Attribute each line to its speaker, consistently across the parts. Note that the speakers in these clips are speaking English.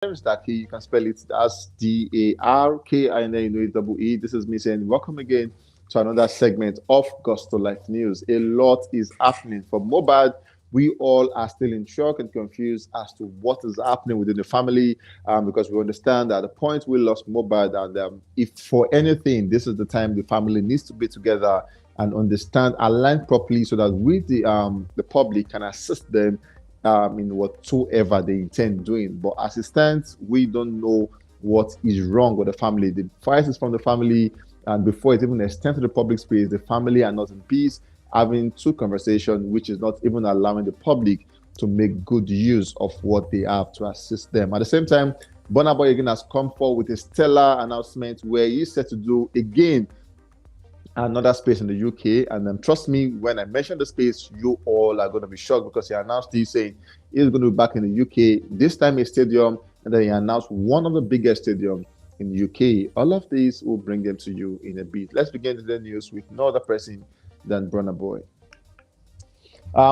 Speaker 1: name is Daki. You can spell it as Darki, and then you know it double E. This is me saying welcome again to another segment of Gusto Life News. A lot is happening for Mobad. We all are still in shock and confused as to what is happening within the family because we understand that at the point we lost Mobad, and if for anything, this is the time the family needs to be together and understand, align properly so that we, the public, can assist them in whatsoever they intend doing. But as it stands, we don't know what is wrong with the family. The fight is from the family, and before it even extends to the public space, the family are not in peace, having two conversations, which is not even allowing the public to make good use of what they have to assist them. At the same time, Burna Boy again has come forward with a stellar announcement where he's set to do again another space in the UK. And trust me, when I mention the space, you all are going to be shocked because he announced this saying he's going to be back in the UK, this time a stadium, and then he announced one of the biggest stadiums in the UK. All of these will bring them to you in a bit. Let's begin the news with no other person than Burna Boy.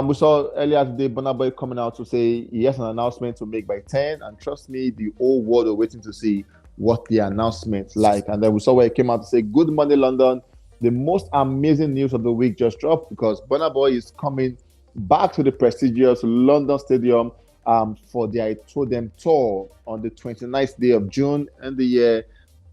Speaker 1: We saw earlier today Burna Boy coming out to say he has an announcement to make by 10, and trust me, the whole world are waiting to see what the announcement like. And then we saw where he came out to say, "Good morning, London. The most amazing news of the week just dropped because Burna Boy is coming back to the prestigious London Stadium for the I Told Them tour on the 29th day of June in the year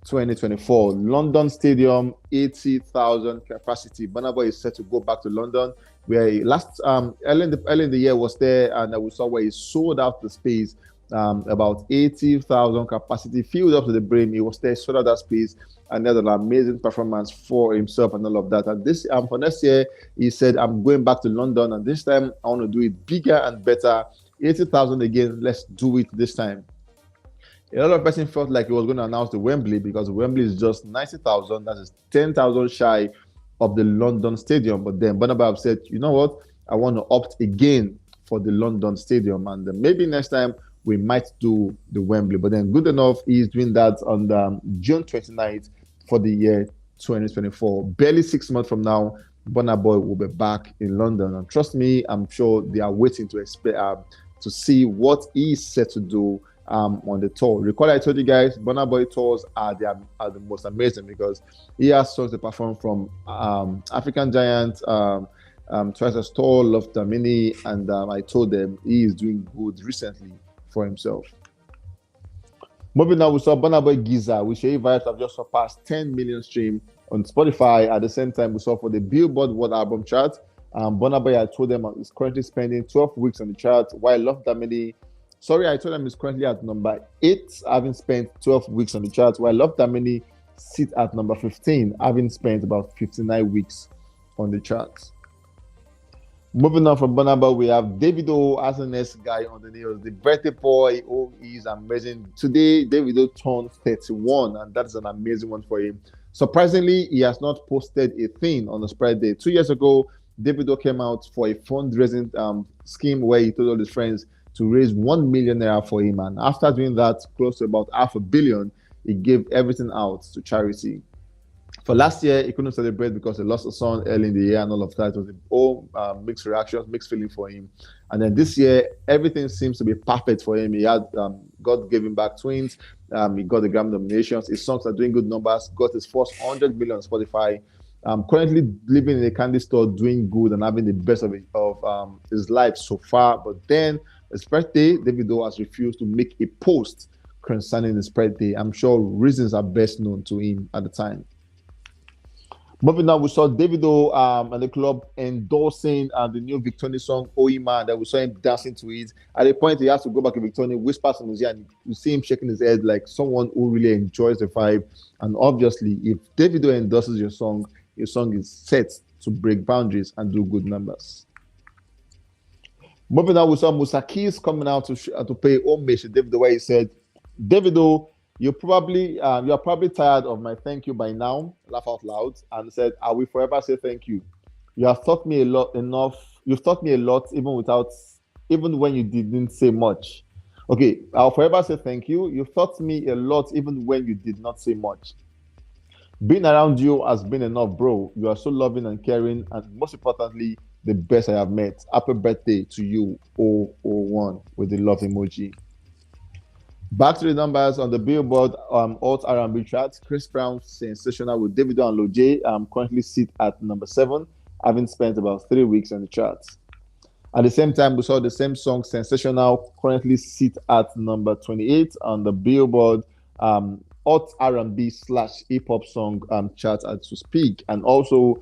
Speaker 1: 2024. London Stadium, 80,000 capacity. Burna Boy is set to go back to London, where he last early in the year was there, and we saw where he sold out the space. About 80,000 capacity, filled up to the brim. He was there, sold out that space, and there's an amazing performance for himself and all of that. And this for next year, he said, "I'm going back to London, and this time I want to do it bigger and better. 80,000 again. Let's do it this time." A lot of person felt like he was going to announce the Wembley because Wembley is just 90,000. That is 10,000 shy of the London Stadium. But then Burna Boy said, "You know what? I want to opt again for the London Stadium, and maybe next time we might do the Wembley." But then good enough, he's doing that on June 29th for the year 2024. Barely 6 months from now, Burna Boy will be back in London. And trust me, I'm sure they are waiting to to see what he's set to do on the tour. Recall I told you guys, Burna Boy tours are the most amazing because he has songs to perform from African Giant, Twice as Tall, Love Damini, and I told them he is doing good recently for himself. Moving on, we saw Burna Boy Giza, which vibes have just surpassed 10 million streams on Spotify. At the same time, we saw for the Billboard World Album chart, Burna Boy, I told them, is currently spending 12 weeks on the chart, while Love Damini, I told them is currently at number 8, having spent 12 weeks on the chart, while Love Damini sits at number 15, having spent about 59 weeks on the charts. Moving on from Burna Boy, we have Davido as the next guy on the news. The birthday boy, oh, he's amazing. Today, Davido turned 31, and that's an amazing one for him. Surprisingly, he has not posted a thing on the spread day. 2 years ago, Davido came out for a fundraising scheme where he told all his friends to raise 1 million naira for him. And after doing that, close to about $500 million, he gave everything out to charity. For last year, he couldn't celebrate because he lost a son early in the year and all of that. It was all mixed reactions, mixed feeling for him. And then this year, everything seems to be perfect for him. He had God gave him back twins. He got the Grammy nominations. His songs are doing good numbers. Got his first 100 million on Spotify. Currently living in a candy store, doing good and having the best of his life so far. But then his birthday, Davido has refused to make a post concerning his birthday. I'm sure reasons are best known to him at the time. Moving on, we saw Davido and the club endorsing the new Victony song, Oima, and then we saw him dancing to it. At a point, he has to go back to Victony, whispers in his ear, and you see him shaking his head like someone who really enjoys the vibe. And obviously, if Davido endorses your song is set to break boundaries and do good numbers. Moving on, we saw Musa Keys coming out to pay homage to Davido, where he said, "Davido, you are probably tired of my thank you by now," laugh out loud, and said, "I will forever say thank you. You have taught me a lot enough. You've taught me a lot even when you didn't say much. Okay, I'll forever say thank you. You've taught me a lot even when you did not say much. Being around you has been enough, bro. You are so loving and caring, and most importantly, the best I have met. Happy birthday to you, 001, with the love emoji." Back to the numbers on the Billboard alt R&B charts. Chris Brown, Sensational with Davido and Loj, currently sit at number 7, having spent about 3 weeks on the charts. At the same time, we saw the same song, Sensational, currently sit at number 28 on the Billboard alt R&B slash hip hop song chart as to speak. And also,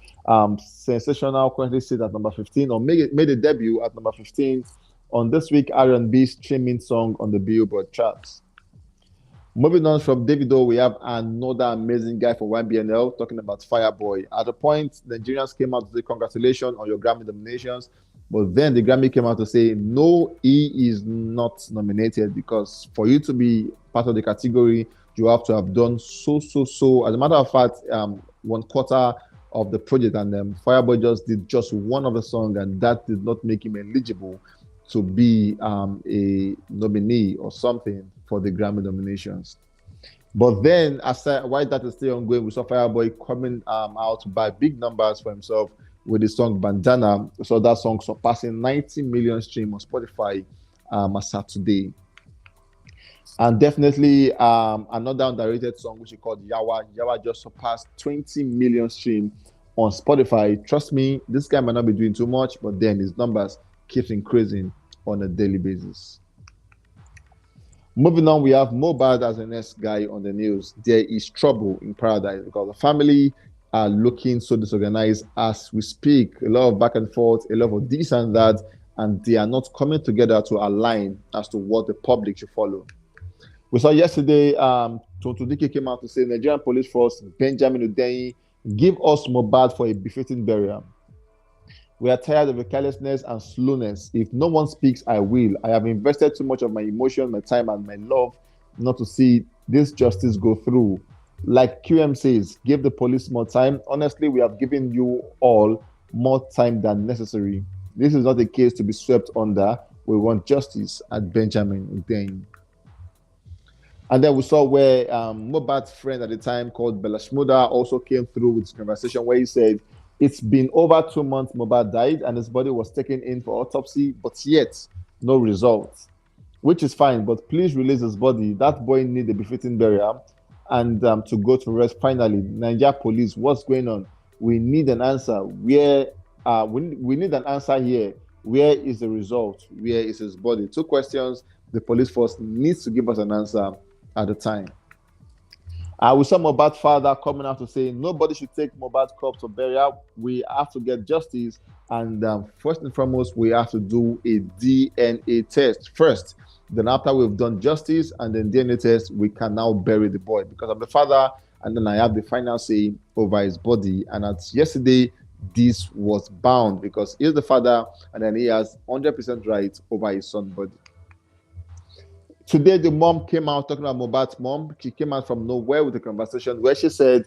Speaker 1: Sensational currently sit at number 15, or made a debut at number 15 on this week R&B streaming song on the Billboard charts. Moving on from Davido, we have another amazing guy for YBNL talking about Fireboy. At the point, Nigerians came out to say congratulations on your Grammy nominations, but then the Grammy came out to say no, he is not nominated, because for you to be part of the category, you have to have done so. As a matter of fact, 1/4 of the project, and Fireboy just did just one of the song, and that did not make him eligible to be a nominee or something for the Grammy nominations. But then, while that is still ongoing, we saw Fireboy coming out by big numbers for himself with the song Bandana. We saw that song surpassing 90 million streams on Spotify as of today. And definitely another underrated song which is called Yawa. Yawa just surpassed 20 million streams on Spotify. Trust me, this guy might not be doing too much, but then his numbers keeps increasing on a daily basis. Moving on, we have Mobad as the next guy on the news. There is trouble in paradise because the family are looking so disorganized as we speak. A lot of back and forth, a lot of this and that, and they are not coming together to align as to what the public should follow. We saw yesterday, Tonto Dike came out to say, Nigerian police force, Benjamin Hundeyin, give us Mobad for a befitting burial. We are tired of the carelessness and slowness. If no one speaks, I will. I have invested too much of my emotion, my time, and my love not to see this justice go through. Like QM says, give the police more time. Honestly, we have given you all more time than necessary. This is not a case to be swept under. We want justice at Benjamin Hundeyin. And then we saw where Mobad's friend at the time called Bella Shmurda also came through with this conversation where he said, it's been over 2 months Mobad died and his body was taken in for autopsy, but yet no results, which is fine, but please release his body. That boy needs a befitting burial and to go to rest finally. Nigeria police, what's going on? We need an answer. Where we need an answer here. Where is the result? Where is his body? 2 questions the police force needs to give us an answer at the time. We saw Mobad's father coming out to say nobody should take Mobad's corpse to burial. We have to get justice, and first and foremost, we have to do a DNA test first. Then after we've done justice and then DNA test, we can now bury the boy because I'm the father, and then I have the final say over his body. And as yesterday, this was bound because he's the father, and then he has 100% right over his son's body. Today, the mom came out talking about Mobad's mom. She came out from nowhere with a conversation where she said,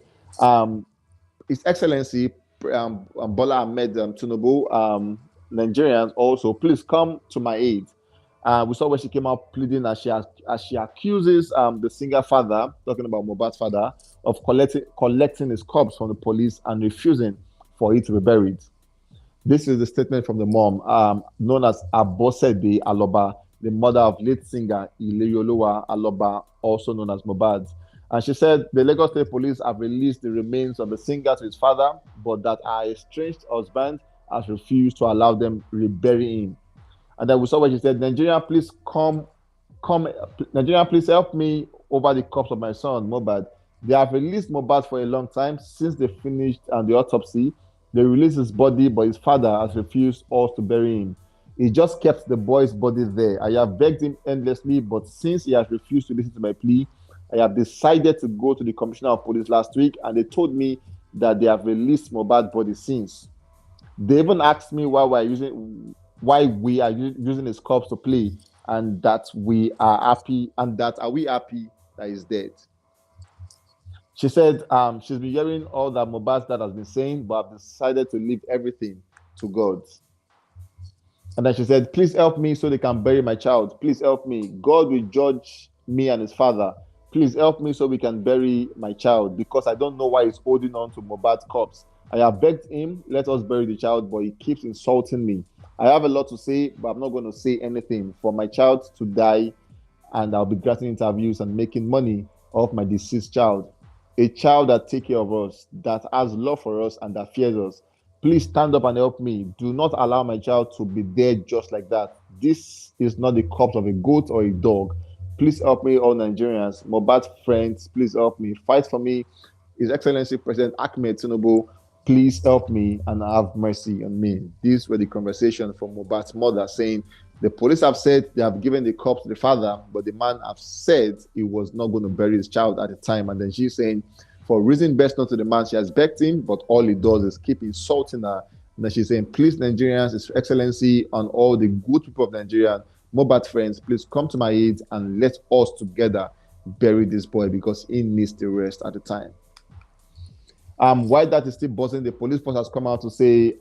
Speaker 1: His Excellency Bola Ahmed Tinubu, Nigerians also, please come to my aid. We saw where she came out pleading as she accuses the singer father, talking about Mobad's father, of collecting his corpse from the police and refusing for it to be buried. This is the statement from the mom, known as Abosede Aloba, the mother of lead singer Ilerioluwa Aloba, also known as Mobad. And she said the Lagos State Police have released the remains of the singer to his father, but that her estranged husband has refused to allow them rebury him. And then we saw where she said, Nigeria, please Nigeria, please help me over the corpse of my son, Mobad. They have released Mobad for a long time since they finished the autopsy. They released his body, but his father has refused us to bury him. He just kept the boy's body there. I have begged him endlessly, but since he has refused to listen to my plea, I have decided to go to the Commissioner of Police last week, and they told me that they have released Mobad's body since. They even asked me why we are using his corpse to play, and that we are happy, and that are we happy that he's dead. She said she's been hearing all that Mobad's dad has been saying, but I've decided to leave everything to God. And then she said, please help me so they can bury my child. Please help me. God will judge me and his father. Please help me so we can bury my child, because I don't know why he's holding on to Mobad's corpse. I have begged him, let us bury the child, but he keeps insulting me. I have a lot to say, but I'm not going to say anything. For my child to die, and I'll be granting interviews and making money off my deceased child. A child that takes care of us, that has love for us, and that fears us. Please stand up and help me. Do not allow my child to be dead just like that. This is not the corpse of a goat or a dog. Please help me, all Nigerians. Mobad friends, please help me. Fight for me. His Excellency President Ahmed Tinubu, please help me and have mercy on me. These were the conversations from Mobad's mother saying, the police have said they have given the corpse to the father, but the man have said he was not going to bury his child at the time. And then she's saying, for reason best known to the man, she has begged him, but all he does is keep insulting her. And then she's saying, please, Nigerians, His Excellency, and all the good people of Nigeria, Mobad friends, please come to my aid and let us together bury this boy because he needs the rest at the time. Why that is still buzzing, the police force has come out to say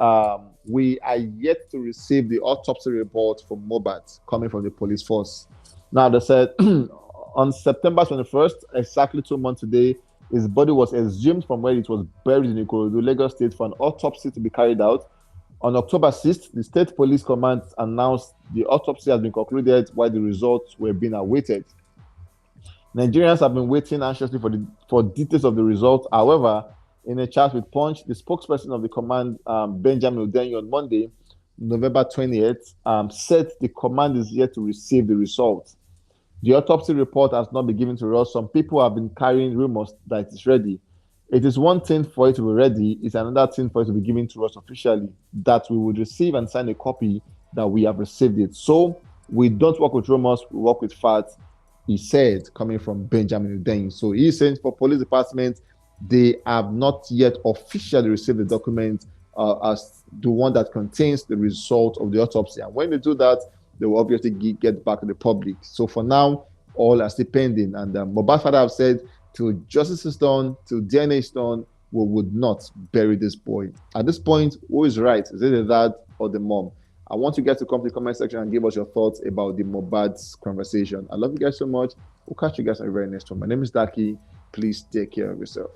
Speaker 1: we are yet to receive the autopsy report from Mobad coming from the police force. Now, they said on September 21st, exactly 2 months today, his body was exhumed from where it was buried in Ikorodu, Lagos State, for an autopsy to be carried out. On October 6th, the State Police Command announced the autopsy has been concluded while the results were being awaited. Nigerians have been waiting anxiously for details of the results. However, in a chat with Punch, the spokesperson of the command, Benjamin Odenyo, on Monday, November 20th, said the command is yet to receive the results. The autopsy report has not been given to us. Some people have been carrying rumors that it's ready. It is one thing for it to be ready. It's another thing for it to be given to us officially, that we would receive and sign a copy that we have received it. So we don't work with rumors, we work with facts, he said, coming from Benjamin Odenyo. So he's saying for police department, they have not yet officially received the document as the one that contains the result of the autopsy. And when they do that, they will obviously get back to the public. So for now, all are still pending. And Mobad's father have said, till justice is done, till DNA is done, we would not bury this boy. At this point, who is right? Is it the dad or the mom? I want you guys to come to the comment section and give us your thoughts about the Mobad's conversation. I love you guys so much. We'll catch you guys on the very next one. My name is Daki. Please take care of yourself.